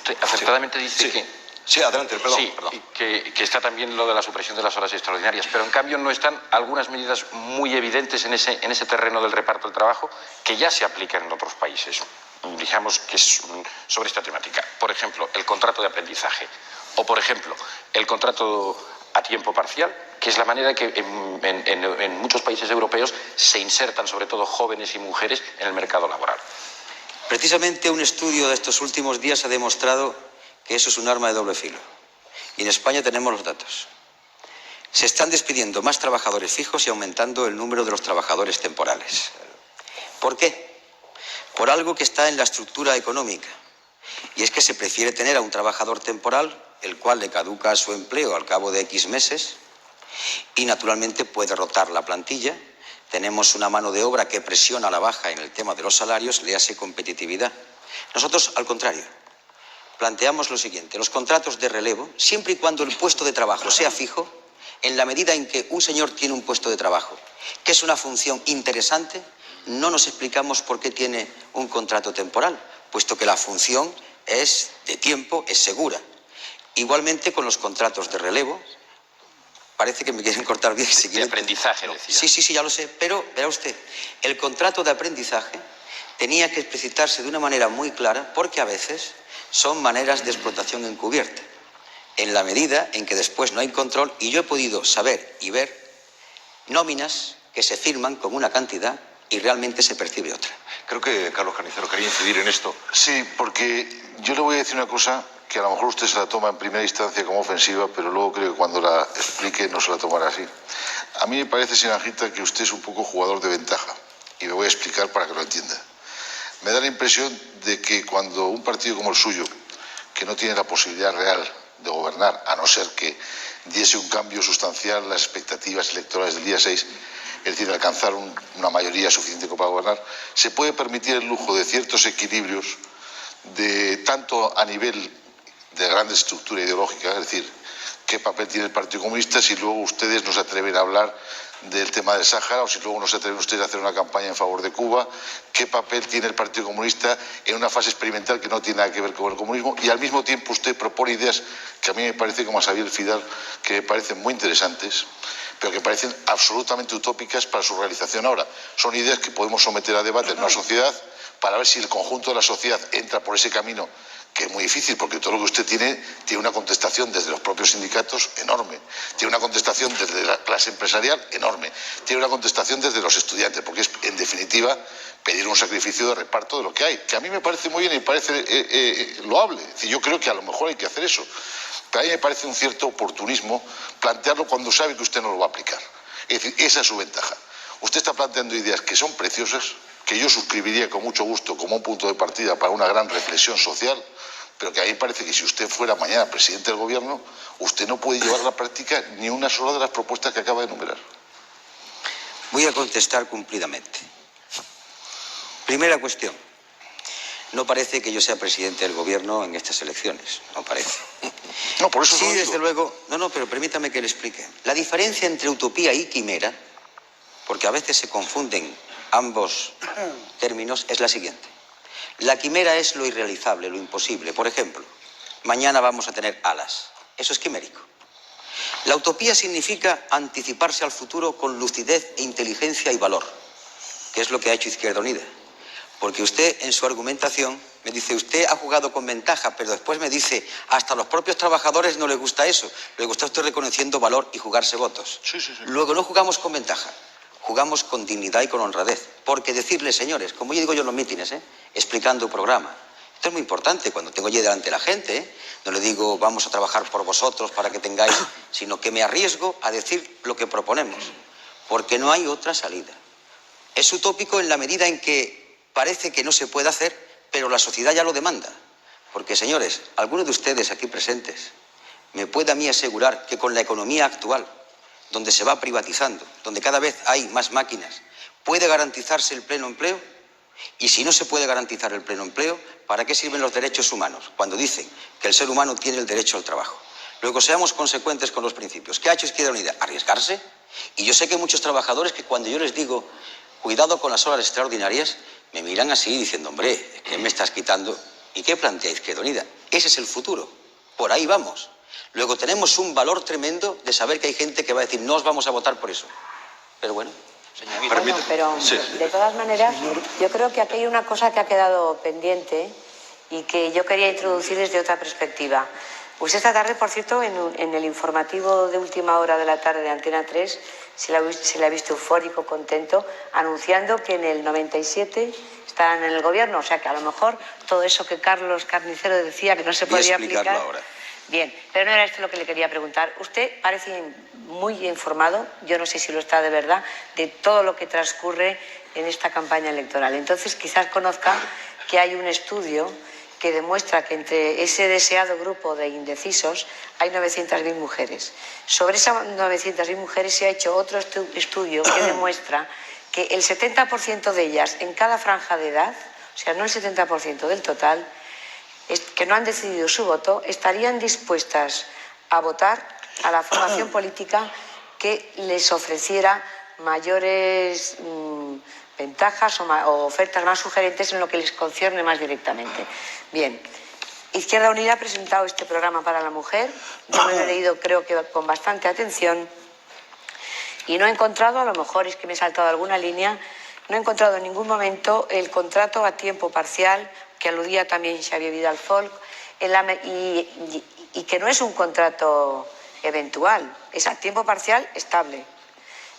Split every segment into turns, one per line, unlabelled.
Usted acertadamente dice que...
Sí, adelante, perdón.
Sí, que está también lo de la supresión de las horas extraordinarias, pero en cambio no están algunas medidas muy evidentes en ese terreno del reparto del trabajo que ya se aplican en otros países, digamos que es sobre esta temática. Por ejemplo, el contrato de aprendizaje o, por ejemplo, el contrato a tiempo parcial, que es la manera que en muchos países europeos se insertan, sobre todo jóvenes y mujeres, en el mercado laboral.
Precisamente un estudio de estos últimos días ha demostrado que eso es un arma de doble filo. Y en España tenemos los datos. Se están despidiendo más trabajadores fijos y aumentando el número de los trabajadores temporales. ¿Por qué? Por algo que está en la estructura económica. Y es que se prefiere tener a un trabajador temporal, el cual le caduca su empleo al cabo de X meses, y naturalmente puede rotar la plantilla. Tenemos una mano de obra que presiona a la baja en el tema de los salarios, le hace competitividad. Nosotros, al contrario, planteamos lo siguiente: los contratos de relevo, siempre y cuando el puesto de trabajo sea fijo, en la medida en que un señor tiene un puesto de trabajo, que es una función interesante, no nos explicamos por qué tiene un contrato temporal, puesto que la función es de tiempo, es segura. Igualmente con los contratos de relevo, parece que me quieren cortar bien.
De aprendizaje, decía.
Sí, ya lo sé, pero verá usted, el contrato de aprendizaje tenía que explicitarse de una manera muy clara, porque a veces son maneras de explotación encubierta, en la medida en que después no hay control, y yo he podido saber y ver nóminas que se firman con una cantidad y realmente se percibe otra.
Creo que Carlos Carnicero quería incidir en esto.
Sí, porque yo le voy a decir una cosa que a lo mejor usted se la toma en primera instancia como ofensiva, pero luego creo que cuando la explique no se la tomará así. A mí me parece, señora Anjita, que usted es un poco jugador de ventaja, y me voy a explicar para que lo entienda. Me da la impresión de que cuando un partido como el suyo, que no tiene la posibilidad real de gobernar, a no ser que diese un cambio sustancial las expectativas electorales del día 6, es decir, alcanzar una mayoría suficiente para gobernar, se puede permitir el lujo de ciertos equilibrios, tanto a nivel de gran estructura ideológica, es decir, qué papel tiene el Partido Comunista si luego ustedes no se atreven a hablar del tema del Sáhara, o si luego no se atreven ustedes a hacer una campaña en favor de Cuba, qué papel tiene el Partido Comunista en una fase experimental que no tiene nada que ver con el comunismo, y al mismo tiempo usted propone ideas que a mí me parece, como a Xavier Fidal, que me parecen muy interesantes, pero que parecen absolutamente utópicas para su realización ahora. Son ideas que podemos someter a debate en una sociedad para ver si el conjunto de la sociedad entra por ese camino, que es muy difícil, porque todo lo que usted tiene una contestación desde los propios sindicatos enorme, tiene una contestación desde la clase empresarial enorme, tiene una contestación desde los estudiantes, porque es, en definitiva, pedir un sacrificio de reparto de lo que hay, que a mí me parece muy bien y me parece loable. Es decir, yo creo que a lo mejor hay que hacer eso, pero a mí me parece un cierto oportunismo plantearlo cuando sabe que usted no lo va a aplicar. Es decir, esa es su ventaja. Usted está planteando ideas que son preciosas, que yo suscribiría con mucho gusto como un punto de partida para una gran reflexión social, pero que a mí me parece que si usted fuera mañana presidente del gobierno, usted no puede llevar a la práctica ni una sola de las propuestas que acaba de enumerar.
Voy a contestar cumplidamente. Primera cuestión. No parece que yo sea presidente del gobierno en estas elecciones, no parece.
No, por eso
sí,
no
desde luego. No, pero permítame que le explique. La diferencia entre utopía y quimera, porque a veces se confunden ambos términos, es la siguiente. La quimera es lo irrealizable, lo imposible. Por ejemplo, mañana vamos a tener alas. Eso es quimérico. La utopía significa anticiparse al futuro con lucidez e inteligencia y valor, que es lo que ha hecho Izquierda Unida. Porque usted, en su argumentación, me dice, usted ha jugado con ventaja, pero después me dice, hasta a los propios trabajadores no les gusta eso. Le gusta a usted reconociendo valor y jugarse votos.
Sí.
Luego no jugamos con ventaja, jugamos con dignidad y con honradez. Porque decirles, señores, como yo digo yo en los mítines, explicando el programa, esto es muy importante cuando tengo yo delante a la gente, no le digo vamos a trabajar por vosotros para que tengáis, sino que me arriesgo a decir lo que proponemos, porque no hay otra salida. Es utópico en la medida en que parece que no se puede hacer, pero la sociedad ya lo demanda. Porque, señores, algunos de ustedes aquí presentes me puede a mí asegurar que con la economía actual, donde se va privatizando, donde cada vez hay más máquinas, ¿puede garantizarse el pleno empleo? Y si no se puede garantizar el pleno empleo, ¿para qué sirven los derechos humanos? Cuando dicen que el ser humano tiene el derecho al trabajo. Luego, seamos consecuentes con los principios. ¿Qué ha hecho Izquierda Unida? Arriesgarse. Y yo sé que hay muchos trabajadores que cuando yo les digo cuidado con las horas extraordinarias, me miran así diciendo, hombre, ¿qué me estás quitando? ¿Y qué plantea Izquierda Unida? Ese es el futuro. Por ahí vamos. Luego tenemos un valor tremendo de saber que hay gente que va a decir no os vamos a votar por eso. Pero bueno, señorita.
Bueno, pero
Sí.
de todas maneras, yo creo que aquí hay una cosa que ha quedado pendiente y que yo quería introducir desde otra perspectiva. Pues esta tarde, por cierto, en el informativo de última hora de la tarde de Antena 3, se le ha visto eufórico, contento, anunciando que en el 97 estarán en el gobierno. O sea que a lo mejor todo eso que Carlos Carnicero decía que no se
Voy a
podía
explicarlo
aplicar.
ahora.
Bien, pero no era esto lo que le quería preguntar. Usted parece muy informado, yo no sé si lo está de verdad, de todo lo que transcurre en esta campaña electoral. Entonces, quizás conozca que hay un estudio que demuestra que entre ese deseado grupo de indecisos hay 900.000 mujeres. Sobre esas 900.000 mujeres se ha hecho otro estudio que demuestra que el 70% de ellas en cada franja de edad, o sea, no el 70% del total, que no han decidido su voto, estarían dispuestas a votar a la formación política que les ofreciera mayores ventajas o ofertas más sugerentes en lo que les concierne más directamente. Bien, Izquierda Unida ha presentado este programa para la mujer, yo me lo he leído creo que con bastante atención y no he encontrado, a lo mejor es que me he saltado alguna línea, no he encontrado en ningún momento el contrato a tiempo parcial, que aludía también Xavier Vidal Folk, y que no es un contrato eventual, es a tiempo parcial estable.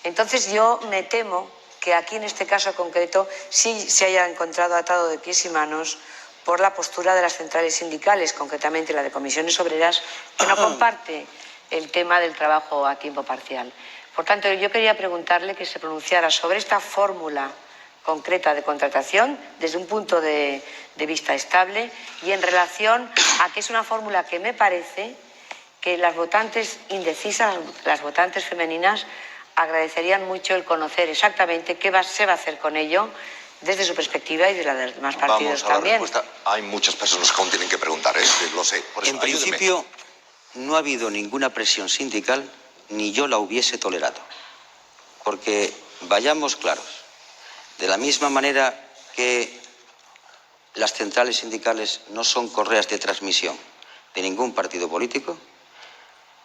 Entonces yo me temo que aquí en este caso concreto sí se haya encontrado atado de pies y manos por la postura de las centrales sindicales, concretamente la de Comisiones Obreras, que no comparte el tema del trabajo a tiempo parcial. Por tanto, yo quería preguntarle que se pronunciara sobre esta fórmula concreta de contratación desde un punto de vista estable y en relación a que es una fórmula que me parece que las votantes indecisas, las votantes femeninas, agradecerían mucho el conocer exactamente qué se va a hacer con ello desde su perspectiva y de la de los demás partidos
Vamos a la
también.
respuesta. Hay muchas personas que aún tienen que preguntar, ¿eh? Lo sé. Por eso,
En
ayúdeme.
principio, no ha habido ninguna presión sindical, ni yo la hubiese tolerado. Porque vayamos claros, de la misma manera que las centrales sindicales no son correas de transmisión de ningún partido político,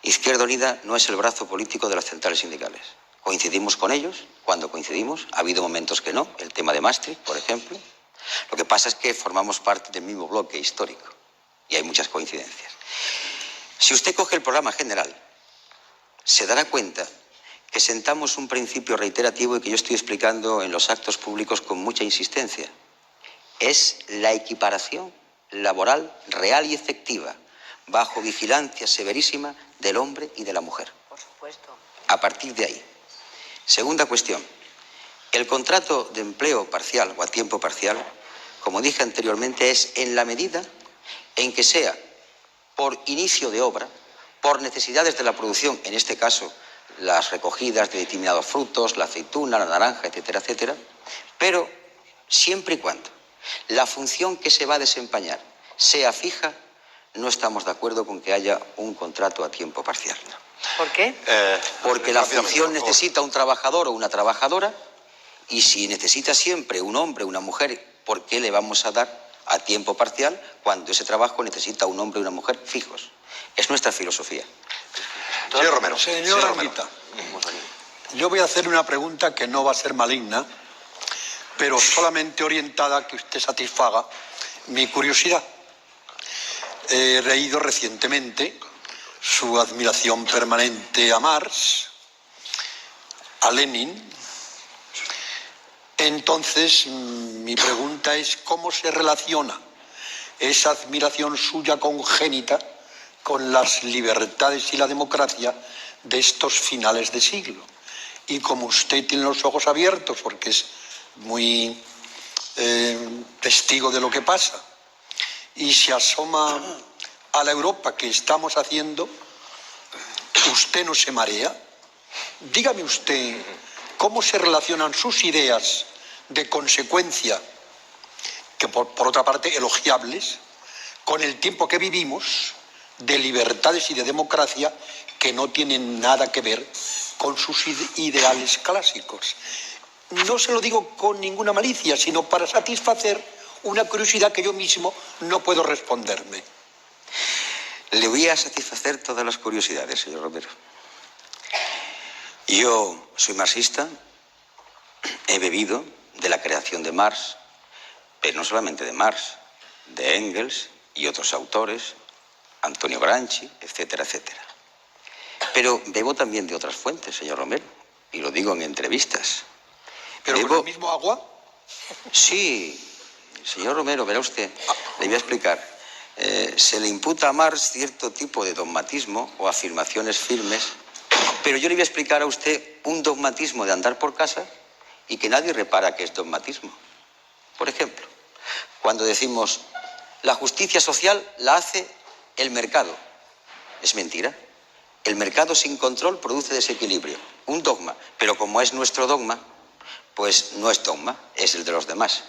Izquierda Unida no es el brazo político de las centrales sindicales. Coincidimos con ellos cuando coincidimos, ha habido momentos que no, el tema de Maastricht, por ejemplo. Lo que pasa es que formamos parte del mismo bloque histórico y hay muchas coincidencias. Si usted coge el programa general, se dará cuenta que sentamos un principio reiterativo y que yo estoy explicando en los actos públicos con mucha insistencia. Es la equiparación laboral real y efectiva, bajo vigilancia severísima del hombre y de la mujer.
Por supuesto.
A partir de ahí. Segunda cuestión. El contrato de empleo parcial o a tiempo parcial, como dije anteriormente, es en la medida en que sea por inicio de obra, por necesidades de la producción, en este caso las recogidas de determinados frutos, la aceituna, la naranja, etcétera, etcétera, pero siempre y cuando la función que se va a desempeñar sea fija, no estamos de acuerdo con que haya un contrato a tiempo parcial.
¿Por qué?
Porque la
Rápidamente,
función
por favor.
necesita un trabajador o una trabajadora y si necesita siempre un hombre o una mujer, ¿por qué le vamos a dar a tiempo parcial cuando ese trabajo necesita un hombre y una mujer fijos? Es nuestra filosofía.
Señor Romero.
Señora Anguita, yo voy a hacer una pregunta que no va a ser maligna, pero solamente orientada a que usted satisfaga mi curiosidad. He leído recientemente su admiración permanente a Marx, a Lenin. Entonces, mi pregunta es cómo se relaciona esa admiración suya congénita con las libertades y la democracia de estos finales de siglo. Y como usted tiene los ojos abiertos, porque es muy testigo de lo que pasa, y se asoma a la Europa que estamos haciendo, ¿usted no se marea? Dígame usted cómo se relacionan sus ideas de consecuencia, que por otra parte elogiables, con el tiempo que vivimos de libertades y de democracia que no tienen nada que ver con sus ideales clásicos. No se lo digo con ninguna malicia, sino para satisfacer una curiosidad que yo mismo no puedo responderme.
Le voy a satisfacer todas las curiosidades, señor Romero. Yo soy marxista, he bebido de la creación de Marx, pero no solamente de Marx, de Engels y otros autores, Antonio Gramsci, etcétera, etcétera. Pero bebo también de otras fuentes, señor Romero, y lo digo en entrevistas.
¿Pero con el mismo agua?
Sí, señor Romero, verá usted, le voy a explicar. Se le imputa a Marx cierto tipo de dogmatismo o afirmaciones firmes, pero yo le voy a explicar a usted un dogmatismo de andar por casa y que nadie repara que es dogmatismo. Por ejemplo, cuando decimos la justicia social la hace el mercado, es mentira. El mercado sin control produce desequilibrio, un dogma, pero como es nuestro dogma, pues no es dogma, es el de los demás.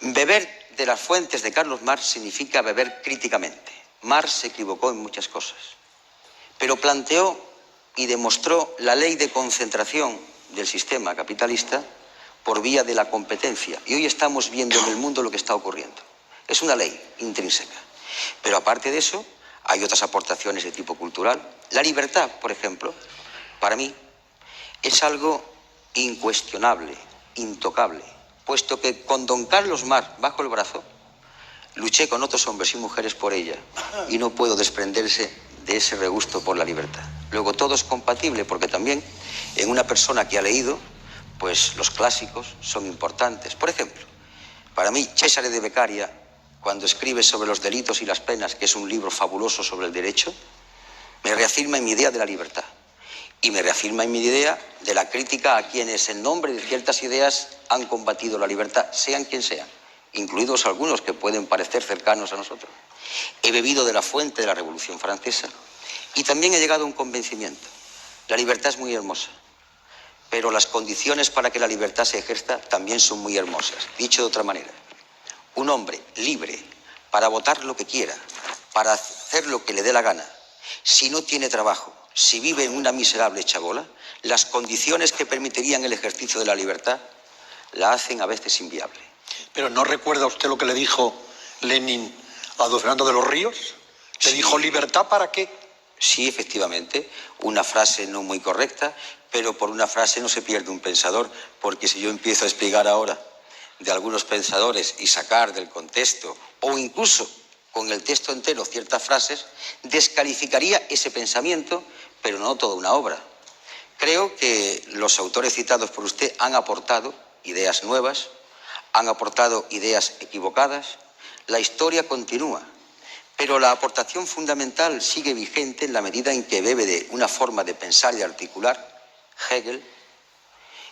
Beber de las fuentes de Carlos Marx significa beber críticamente. Marx se equivocó en muchas cosas, pero planteó y demostró la ley de concentración del sistema capitalista por vía de la competencia. Y hoy estamos viendo en el mundo lo que está ocurriendo. Es una ley intrínseca. Pero aparte de eso, hay otras aportaciones de tipo cultural. La libertad, por ejemplo, para mí, es algo incuestionable, intocable, puesto que con don Carlos Marx bajo el brazo, luché con otros hombres y mujeres por ella y no puedo desprenderse de ese regusto por la libertad. Luego todo es compatible porque también en una persona que ha leído, pues los clásicos son importantes. Por ejemplo, para mí Cesare de Beccaria, cuando escribe sobre los delitos y las penas, que es un libro fabuloso sobre el derecho, me reafirma en mi idea de la libertad y me reafirma en mi idea de la crítica a quienes en nombre de ciertas ideas han combatido la libertad, sean quien sean, incluidos algunos que pueden parecer cercanos a nosotros. He bebido de la fuente de la Revolución Francesa y también he llegado a un convencimiento. La libertad es muy hermosa, pero las condiciones para que la libertad se ejerza también son muy hermosas. Dicho de otra manera, un hombre libre para votar lo que quiera, para hacer lo que le dé la gana, si no tiene trabajo, si vive en una miserable chabola, las condiciones que permitirían el ejercicio de la libertad la hacen a veces inviable.
¿Pero no recuerda usted lo que le dijo Lenin a don Fernando de los Ríos? Le dijo, ¿libertad para qué?
Sí, efectivamente, una frase no muy correcta, pero por una frase no se pierde un pensador, porque si yo empiezo a explicar ahora de algunos pensadores y sacar del contexto, o incluso con el texto entero ciertas frases, descalificaría ese pensamiento, pero no toda una obra. Creo que los autores citados por usted han aportado ideas nuevas, han aportado ideas equivocadas, la historia continúa, pero la aportación fundamental sigue vigente en la medida en que bebe de una forma de pensar y de articular, Hegel,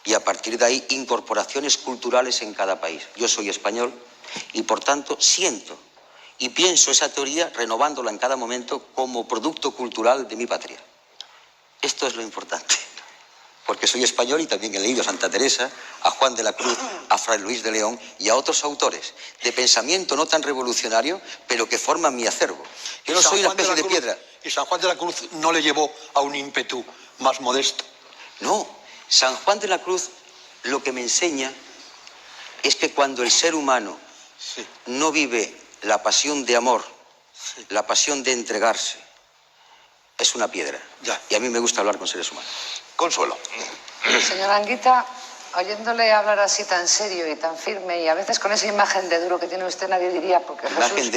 y a partir de ahí incorporaciones culturales en cada país. Yo soy español y por tanto siento y pienso esa teoría renovándola en cada momento como producto cultural de mi patria. Esto es lo importante, porque soy español y también he leído a Santa Teresa, a Juan de la Cruz, a Fray Luis de León y a otros autores de pensamiento no tan revolucionario, pero que forman mi acervo. Yo no soy una especie de piedra.
¿Y San Juan de la Cruz no le llevó a un ímpetu más modesto?
No, San Juan de la Cruz lo que me enseña es que cuando el ser humano no vive la pasión de amor, la pasión de entregarse, es una piedra.
Ya.
Y a mí me gusta hablar con seres humanos.
Consuelo.
Señora Anguita, oyéndole hablar así tan serio y tan firme y a veces con esa imagen de duro que tiene usted, nadie diría, porque
Imagen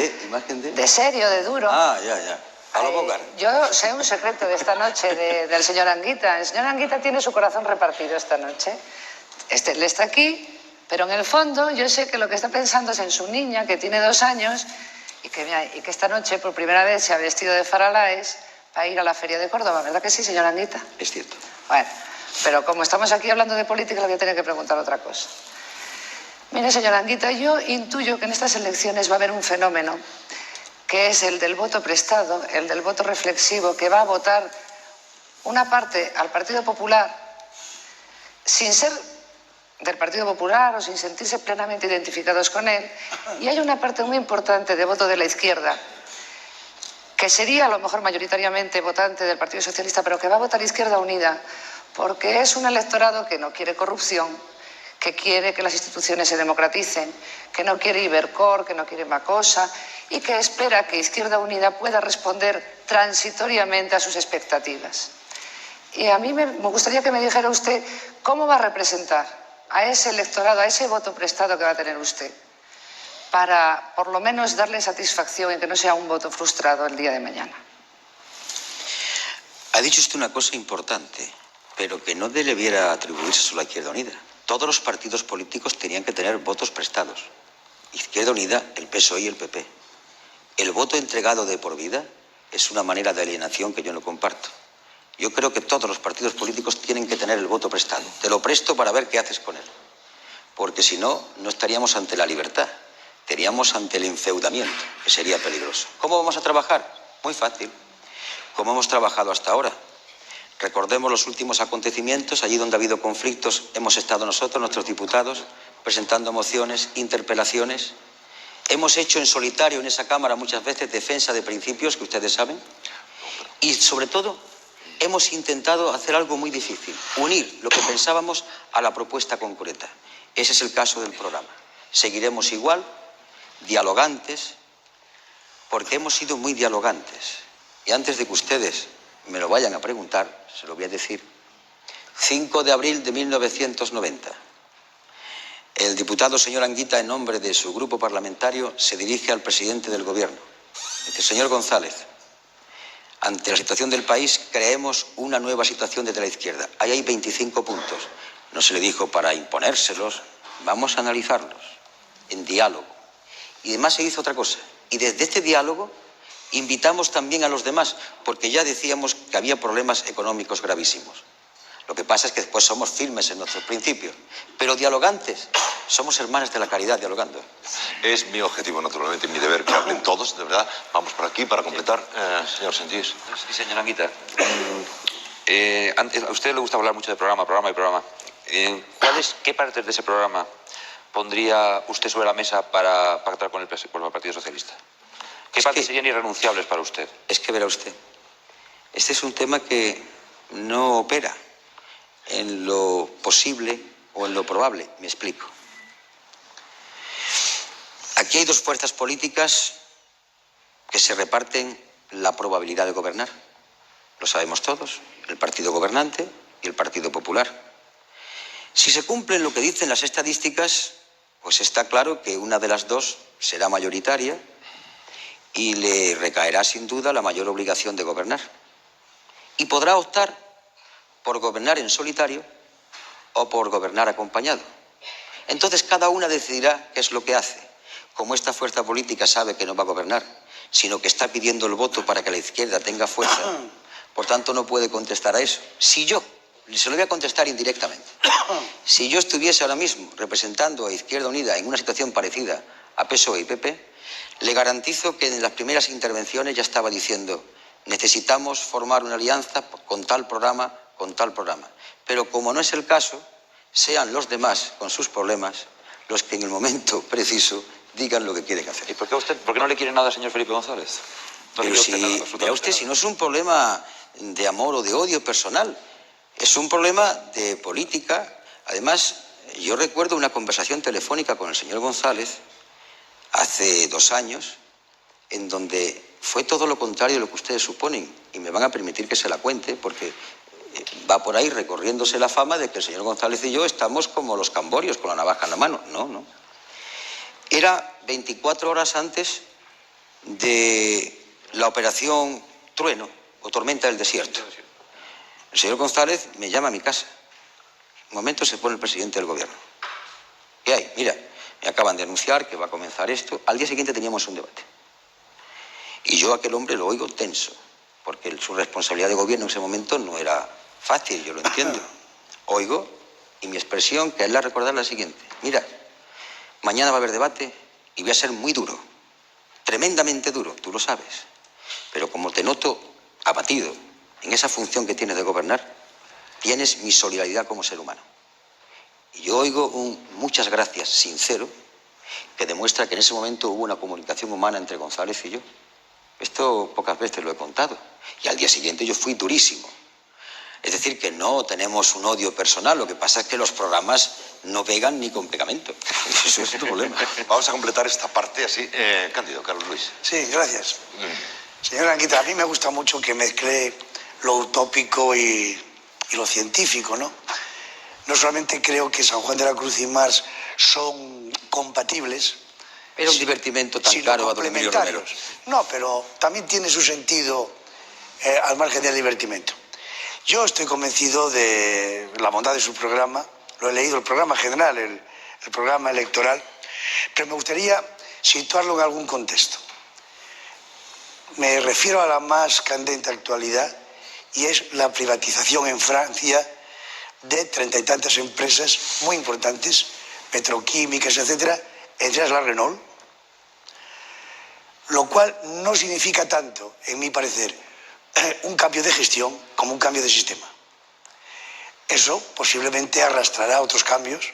de...
de serio, de duro.
Ah, ya. A lo Bogart.
Yo sé un secreto de esta noche del señor Anguita. El señor Anguita tiene su corazón repartido esta noche. Él está aquí, pero en el fondo yo sé que lo que está pensando es en su niña, que tiene 2 años y que esta noche por primera vez se ha vestido de Faralaes para ir a la Feria de Córdoba. ¿Verdad que sí, señor Anguita?
Es cierto.
Bueno, pero como estamos aquí hablando de política, le voy a tener que preguntar otra cosa. Mire, señora Anguita, yo intuyo que en estas elecciones va a haber un fenómeno que es el del voto prestado, el del voto reflexivo, que va a votar una parte al Partido Popular sin ser del Partido Popular o sin sentirse plenamente identificados con él, y hay una parte muy importante de voto de la izquierda que sería a lo mejor mayoritariamente votante del Partido Socialista, pero que va a votar Izquierda Unida, porque es un electorado que no quiere corrupción, que quiere que las instituciones se democraticen, que no quiere Ibercor, que no quiere Macosa y que espera que Izquierda Unida pueda responder transitoriamente a sus expectativas. Y a mí me gustaría que me dijera usted cómo va a representar a ese electorado, a ese voto prestado que va a tener usted, para por lo menos darle satisfacción y que no sea un voto frustrado el día de mañana.
Ha dicho usted una cosa importante, pero que no debiera atribuirse solo a Izquierda Unida. Todos los partidos políticos tenían que tener votos prestados. Izquierda Unida, el PSOE y el PP. El voto entregado de por vida es una manera de alienación que yo no comparto. Yo creo que todos los partidos políticos tienen que tener el voto prestado. Te lo presto para ver qué haces con él. Porque si no, no estaríamos ante la libertad. Estaríamos ante el enfeudamiento, que sería peligroso. ¿Cómo vamos a trabajar? Muy fácil. Como hemos trabajado hasta ahora. Recordemos los últimos acontecimientos. Allí donde ha habido conflictos hemos estado nosotros, nuestros diputados, presentando mociones, interpelaciones. Hemos hecho en solitario en esa Cámara muchas veces defensa de principios que ustedes saben. Y sobre todo hemos intentado hacer algo muy difícil, unir lo que pensábamos a la propuesta concreta. Ese es el caso del programa. Seguiremos igual, dialogantes, porque hemos sido muy dialogantes. Y antes de que ustedes me lo vayan a preguntar, se lo voy a decir. 5 de abril de 1990. El diputado señor Anguita, en nombre de su grupo parlamentario, se dirige al presidente del Gobierno. Dice: señor González, ante la situación del país, creemos una nueva situación desde la izquierda. Ahí hay 25 puntos. No se le dijo para imponérselos, vamos a analizarlos en diálogo. Y además se hizo otra cosa. Y desde este diálogo invitamos también a los demás, porque ya decíamos que había problemas económicos gravísimos. Lo que pasa es que después somos firmes en nuestros principios, pero dialogantes. Somos hermanos de la caridad dialogando.
Es mi objetivo, naturalmente, mi deber que hablen todos, de verdad. Vamos por aquí para completar. Señor Sentís.
Sí, señor Anguita. A usted le gusta hablar mucho de programa. ¿Qué partes de ese programa pondría usted sobre la mesa para pactar con el Partido Socialista? ¿Qué partes serían irrenunciables para usted?
Es que verá usted, este es un tema que no opera en lo posible o en lo probable. Me explico. Aquí hay dos fuerzas políticas que se reparten la probabilidad de gobernar. Lo sabemos todos, el partido gobernante y el Partido Popular. Si se cumplen lo que dicen las estadísticas, pues está claro que una de las dos será mayoritaria y le recaerá sin duda la mayor obligación de gobernar. Y podrá optar por gobernar en solitario o por gobernar acompañado. Entonces cada una decidirá qué es lo que hace. Como esta fuerza política sabe que no va a gobernar, sino que está pidiendo el voto para que la izquierda tenga fuerza, por tanto no puede contestar a eso. Si yo, se lo voy a contestar indirectamente, si yo estuviese ahora mismo representando a Izquierda Unida en una situación parecida a PSOE y PP, le garantizo que en las primeras intervenciones ya estaba diciendo: necesitamos formar una alianza con tal programa, con tal programa. Pero como no es el caso, sean los demás, con sus problemas, los que en el momento preciso digan lo que quieren hacer.
¿Y por qué no le quiere nada al señor Felipe González?
Pero vea usted, si no es un problema de amor o de odio personal, es un problema de política. Además, yo recuerdo una conversación telefónica con el señor González hace 2 años, en donde fue todo lo contrario de lo que ustedes suponen, y me van a permitir que se la cuente, porque va por ahí recorriéndose la fama de que el señor González y yo estamos como los camborios, con la navaja en la mano. No. Era 24 horas antes de la operación Trueno o Tormenta del Desierto. El señor González me llama a mi casa. Un momento se pone el presidente del Gobierno. ¿Qué hay? Mira, me acaban de anunciar que va a comenzar esto. Al día siguiente teníamos un debate. Y yo a aquel hombre lo oigo tenso, porque su responsabilidad de gobierno en ese momento no era fácil, yo lo entiendo. Oigo, y mi expresión, que es la recordar, la siguiente: mira, mañana va a haber debate y voy a ser muy duro, tremendamente duro, tú lo sabes. Pero como te noto abatido en esa función que tienes de gobernar, tienes mi solidaridad como ser humano. Y yo oigo un muchas gracias sincero, que demuestra que en ese momento hubo una comunicación humana entre González y yo. Esto pocas veces lo he contado. Y al día siguiente yo fui durísimo. Es decir, que no tenemos un odio personal, lo que pasa es que los programas no pegan ni con pegamento. Eso es tu problema.
Vamos a completar esta parte así. Cándido, Carlos Luis.
Sí, gracias. Señora Anguita, a mí me gusta mucho que mezcle lo utópico y lo científico, ¿no? No solamente creo que San Juan de la Cruz y Mars son compatibles.
Era un divertimento tan caro a don Emilio Romero.
No, pero también tiene su sentido al margen del divertimento. Yo estoy convencido de la bondad de su programa, lo he leído, el programa general, el programa electoral, pero me gustaría situarlo en algún contexto. Me refiero a la más candente actualidad y es la privatización en Francia de 30 y tantas empresas muy importantes, petroquímicas, etcétera, entre ellas la Renault, lo cual no significa tanto, en mi parecer, un cambio de gestión como un cambio de sistema. Eso posiblemente arrastrará otros cambios,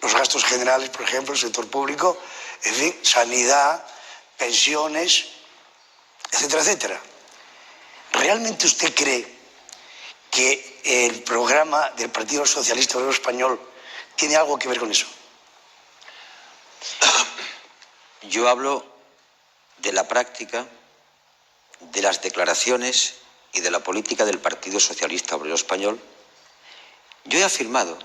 los gastos generales, por ejemplo, el sector público, en fin, sanidad, pensiones, etcétera, etcétera. ¿Realmente usted cree que el programa del Partido Socialista Obrero Español tiene algo que ver con eso?
Yo hablo de la práctica, de las declaraciones y de la política del Partido Socialista Obrero Español. Yo he afirmado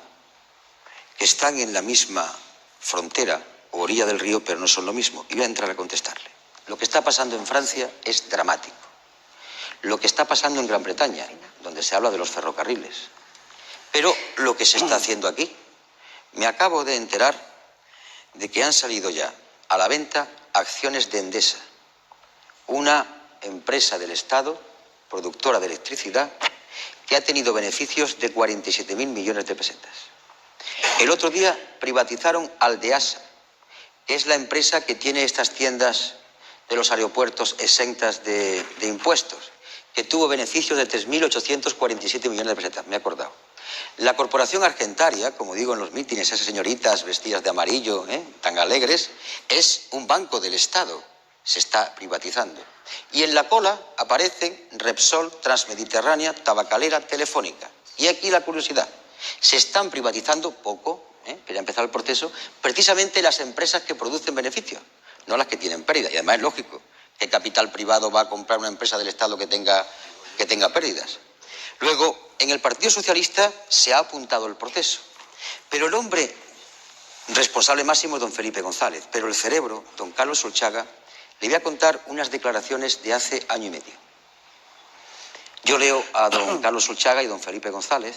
que están en la misma frontera o orilla del río, pero no son lo mismo. Y voy a entrar a contestarle. Lo que está pasando en Francia es dramático. Lo que está pasando en Gran Bretaña, donde se habla de los ferrocarriles. Pero lo que se está haciendo aquí, me acabo de enterar de que han salido ya a la venta acciones de Endesa, una empresa del Estado, productora de electricidad, que ha tenido beneficios de 47.000 millones de pesetas. El otro día privatizaron Aldeasa, que es la empresa que tiene estas tiendas de los aeropuertos exentas de impuestos, que tuvo beneficios de 3.847 millones de pesetas, me he acordado. La Corporación Argentaria, como digo en los mítines, esas señoritas vestidas de amarillo, tan alegres, es un banco del Estado, se está privatizando. Y en la cola aparecen Repsol, Transmediterránea, Tabacalera, Telefónica. Y aquí la curiosidad, se están privatizando poco, que ya ha empezado el proceso, precisamente las empresas que producen beneficios, no las que tienen pérdida. Y además es lógico, ¿qué capital privado va a comprar una empresa del Estado que tenga pérdidas? Luego, en el Partido Socialista se ha apuntado el proceso, pero el hombre responsable máximo es don Felipe González, pero el cerebro, don Carlos Solchaga, le voy a contar unas declaraciones de hace año y medio. Yo leo a don Carlos Solchaga y don Felipe González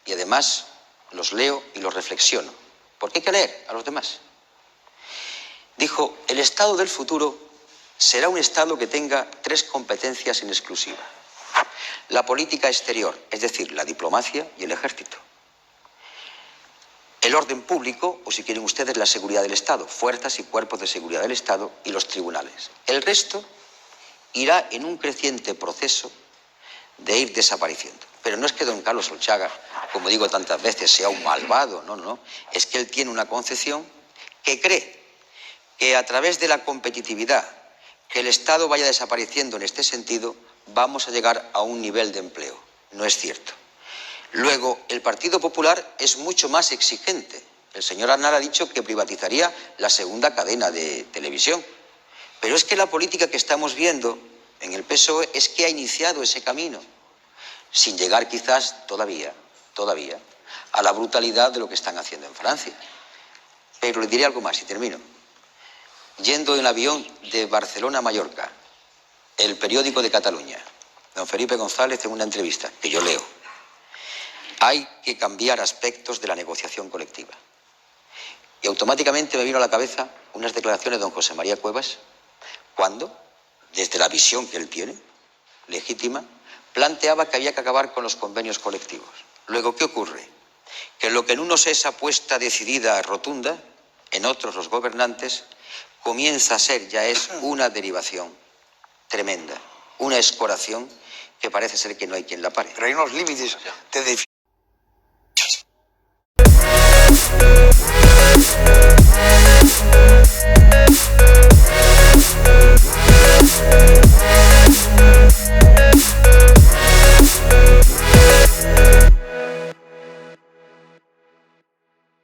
y además los leo y los reflexiono, porque hay que leer a los demás. Dijo, el Estado del futuro será un Estado que tenga 3 competencias en exclusiva. La política exterior, es decir, la diplomacia y el ejército. El orden público, o si quieren ustedes, la seguridad del Estado, fuerzas y cuerpos de seguridad del Estado y los tribunales. El resto irá en un creciente proceso de ir desapareciendo. Pero no es que don Carlos Solchaga, como digo tantas veces, sea un malvado, no. Es que él tiene una concepción que cree que a través de la competitividad, que el Estado vaya desapareciendo en este sentido, vamos a llegar a un nivel de empleo. No es cierto. Luego, el Partido Popular es mucho más exigente. El señor Aznar ha dicho que privatizaría la segunda cadena de televisión. Pero es que la política que estamos viendo en el PSOE es que ha iniciado ese camino, sin llegar quizás todavía, a la brutalidad de lo que están haciendo en Francia. Pero le diré algo más y termino. Yendo en avión de Barcelona a Mallorca, el periódico de Cataluña, don Felipe González en una entrevista que yo leo, hay que cambiar aspectos de la negociación colectiva. Y automáticamente me vino a la cabeza unas declaraciones de don José María Cuevas, cuando, desde la visión que él tiene, legítima, planteaba que había que acabar con los convenios colectivos. Luego, ¿qué ocurre? Que lo que en unos es apuesta decidida, rotunda, en otros los gobernantes, comienza a ser, ya es una derivación tremenda, una escoración que parece ser que no hay quien la pare.
Pero hay unos límites de